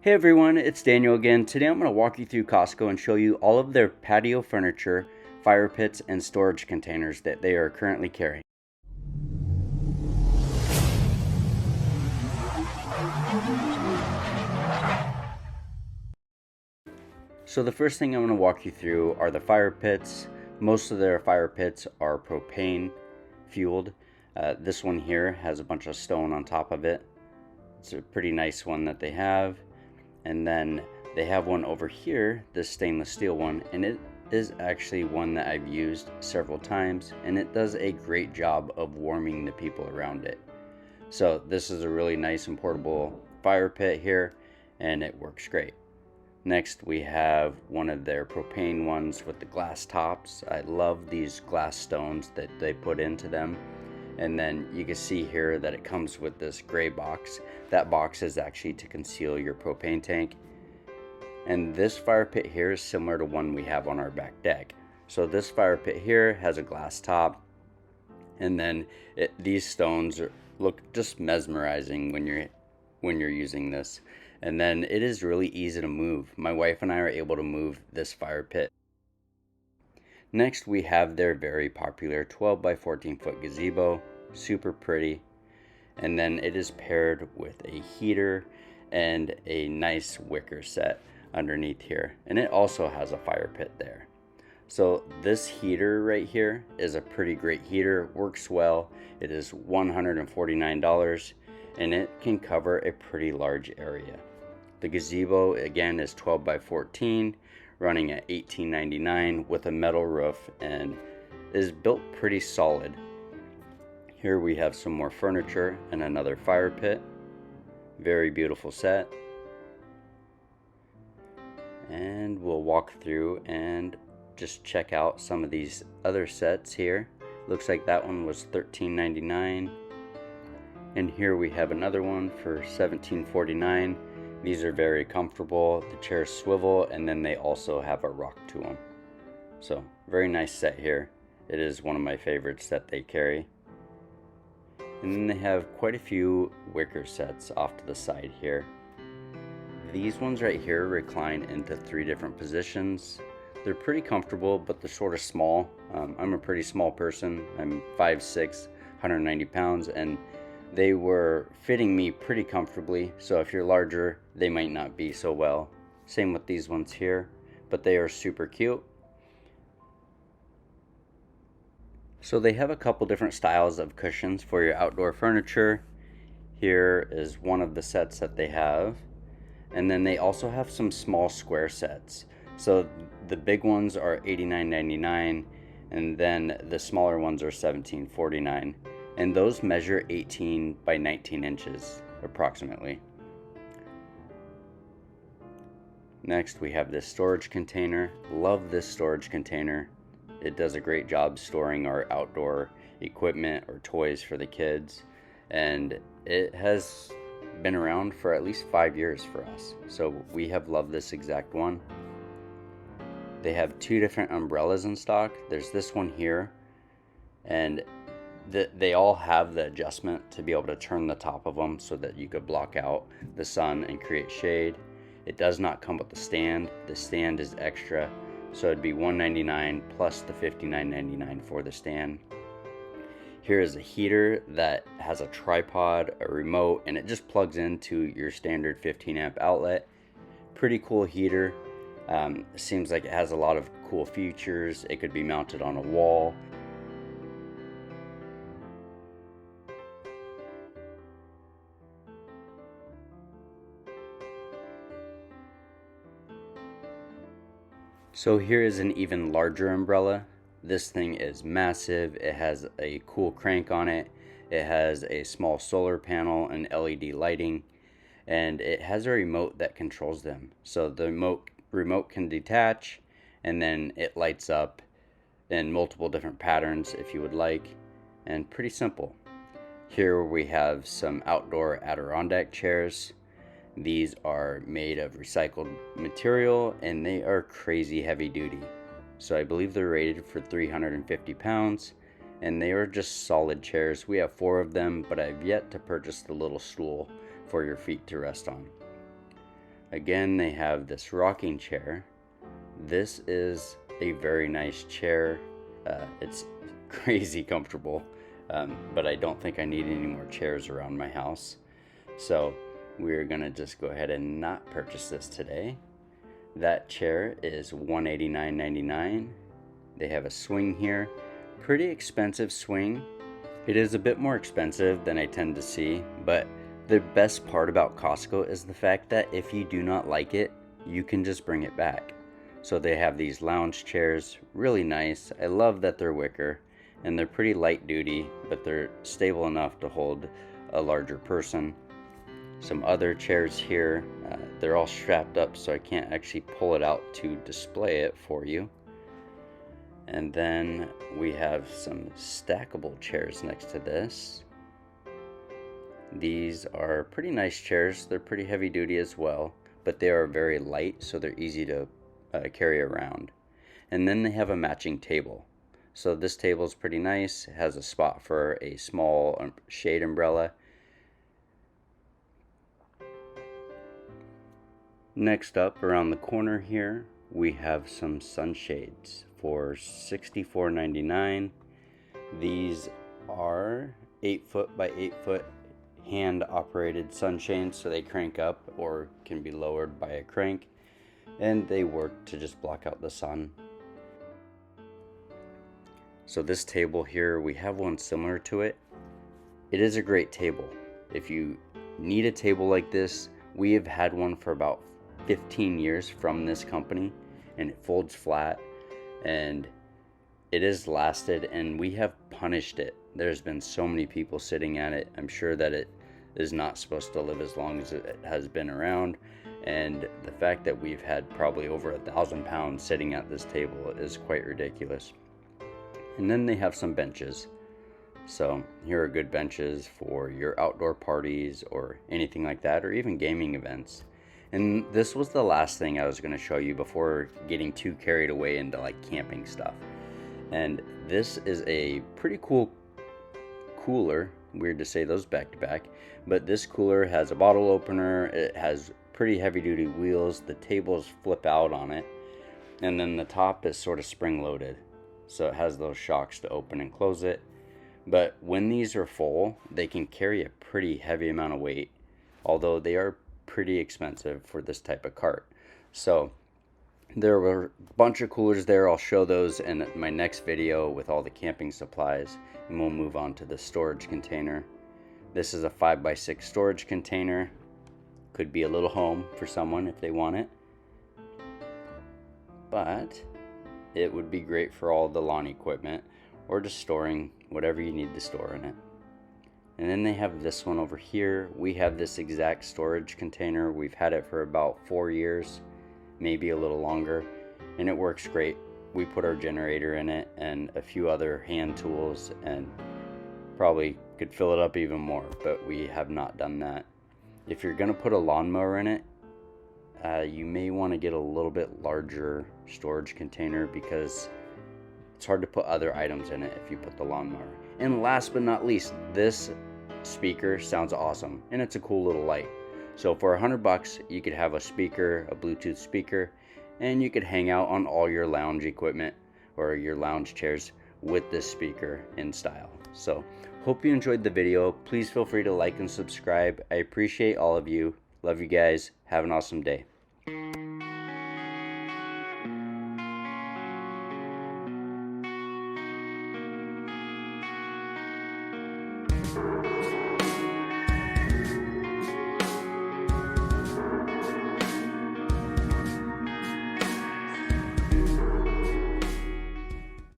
Hey everyone, it's Daniel again. Today I'm going to walk you through Costco and show you all of their patio furniture, fire pits, and storage containers that they are currently carrying. So the first thing I'm going to walk you through are the fire pits. Most of their fire pits are propane fueled. This one here has a bunch of stone on top of it. It's a pretty nice one that they have. And then they have one over here, this stainless steel one, and it is actually one that I've used several times, and it does a great job of warming the people around it. So this is a really nice and portable fire pit here, and it works great. Next we have one of their propane ones with the glass tops. I love these glass stones that they put into them. And then you can see here that it comes with this gray box. That box is actually to conceal your propane tank. And this fire pit here is similar to one we have on our back deck. So this fire pit here has a glass top, and then these stones look just mesmerizing when you're using this. And then it is really easy to move. My wife and I are able to move this fire pit. Next we have their very popular 12 by 14 foot gazebo, super pretty, and then it is paired with a heater and a nice wicker set underneath here, and it also has a fire pit there. So this heater right here is a pretty great heater, works well. It is $149 and it can cover a pretty large area. The gazebo again is 12 by 14, running at $18.99 with a metal roof, and is built pretty solid. Here we have some more furniture and another fire pit. Very beautiful set. And we'll walk through and just check out some of these other sets here. Looks like that one was $13.99. And here we have another one for $17.49. These are very comfortable. The chairs swivel, and then they also have a rock to them. So very nice set here. It is one of my favorites that they carry. And then they have quite a few wicker sets off to the side here. These ones right here recline into 3 different positions. They're pretty comfortable, but they're sort of small. I'm a pretty small person. I'm 5'6", 190 pounds, and they were fitting me pretty comfortably. So if you're larger, they might not be so well. Same with these ones here, but they are super cute. So they have a couple different styles of cushions for your outdoor furniture. Here is one of the sets that they have. And then they also have some small square sets. So the big ones are $89.99, and then the smaller ones are $17.49. And those measure 18 by 19 inches approximately. Next we have this storage container. Love this storage container. It does a great job storing our outdoor equipment or toys for the kids, and it has been around for at least 5 years for us. So we have loved this exact one. They have 2 different umbrellas in stock. There's this one here, and they all have the adjustment to be able to turn the top of them so that you could block out the sun and create shade. It does not come with the stand. The stand is extra, so it'd be $199 plus the $59.99 for the stand. Here is a heater that has a tripod, a remote, and it just plugs into your standard 15 amp outlet. Pretty cool heater. Seems like it has a lot of cool features. It could be mounted on a wall. So here is an even larger umbrella. This thing is massive. It has a cool crank on it. It has a small solar panel and LED lighting, and it has a remote that controls them. So the remote can detach, and then it lights up in multiple different patterns if you would like, and pretty simple. Here we have some outdoor Adirondack chairs. These are made of recycled material, and they are crazy heavy duty. So I believe they're rated for 350 pounds, and they are just solid chairs. We have 4 of them, but I've yet to purchase the little stool for your feet to rest on. Again, they have this rocking chair. This is a very nice chair. It's crazy comfortable, but I don't think I need any more chairs around my house. So we're gonna just go ahead and not purchase this today. That chair is $189.99. They have a swing here. Pretty expensive swing. It is a bit more expensive than I tend to see, but the best part about Costco is the fact that if you do not like it, you can just bring it back. So they have these lounge chairs, really nice. I love that they're wicker and they're pretty light duty, but they're stable enough to hold a larger person. Some other chairs here, they're all strapped up so I can't actually pull it out to display it for you. And then we have some stackable chairs next to this. These are pretty nice chairs. They're pretty heavy duty as well, but they are very light, so they're easy to carry around. And then they have a matching table. So this table is pretty nice. It has a spot for a small shade umbrella. Next up, around the corner here, we have some sunshades for $64.99. These are 8 foot by 8 foot hand operated sunshades, so they crank up or can be lowered by a crank, and they work to just block out the sun. So this table here, we have one similar to it. It is a great table. If you need a table like this, we have had one for about 15 years from this company, and it folds flat and it has lasted, and we have punished it. There's been so many people sitting at it. I'm sure that it is not supposed to live as long as it has been around, and the fact that we've had probably over 1,000 pounds sitting at this table is quite ridiculous. And then they have some benches. So here are good benches for your outdoor parties or anything like that, or even gaming events. And this was the last thing I was going to show you before getting too carried away into like camping stuff. And this is a pretty cool cooler. Weird to say those back to back, but this cooler has a bottle opener. It has pretty heavy duty wheels. The tables flip out on it, and then the top is sort of spring loaded, so it has those shocks to open and close it. But when these are full, they can carry a pretty heavy amount of weight, although they are pretty expensive for this type of cart. So there were a bunch of coolers there. I'll show those in my next video with all the camping supplies, and we'll move on to the storage container. This is a 5x6 storage container. Could be a little home for someone if they want it, but it would be great for all the lawn equipment or just storing whatever you need to store in it. And then they have this one over here. We have this exact storage container. We've had it for about 4 years, maybe a little longer, and it works great. We put our generator in it and a few other hand tools, and probably could fill it up even more, but we have not done that. If you're gonna put a lawnmower in it, you may want to get a little bit larger storage container because it's hard to put other items in it if you put the lawnmower. And last but not least, this speaker sounds awesome, and it's a cool little light. So for $100 you could have a speaker, a Bluetooth speaker, and you could hang out on all your lounge equipment or your lounge chairs with this speaker in style. So hope you enjoyed the video. Please feel free to like and subscribe. I appreciate all of you. Love you guys. Have an awesome day.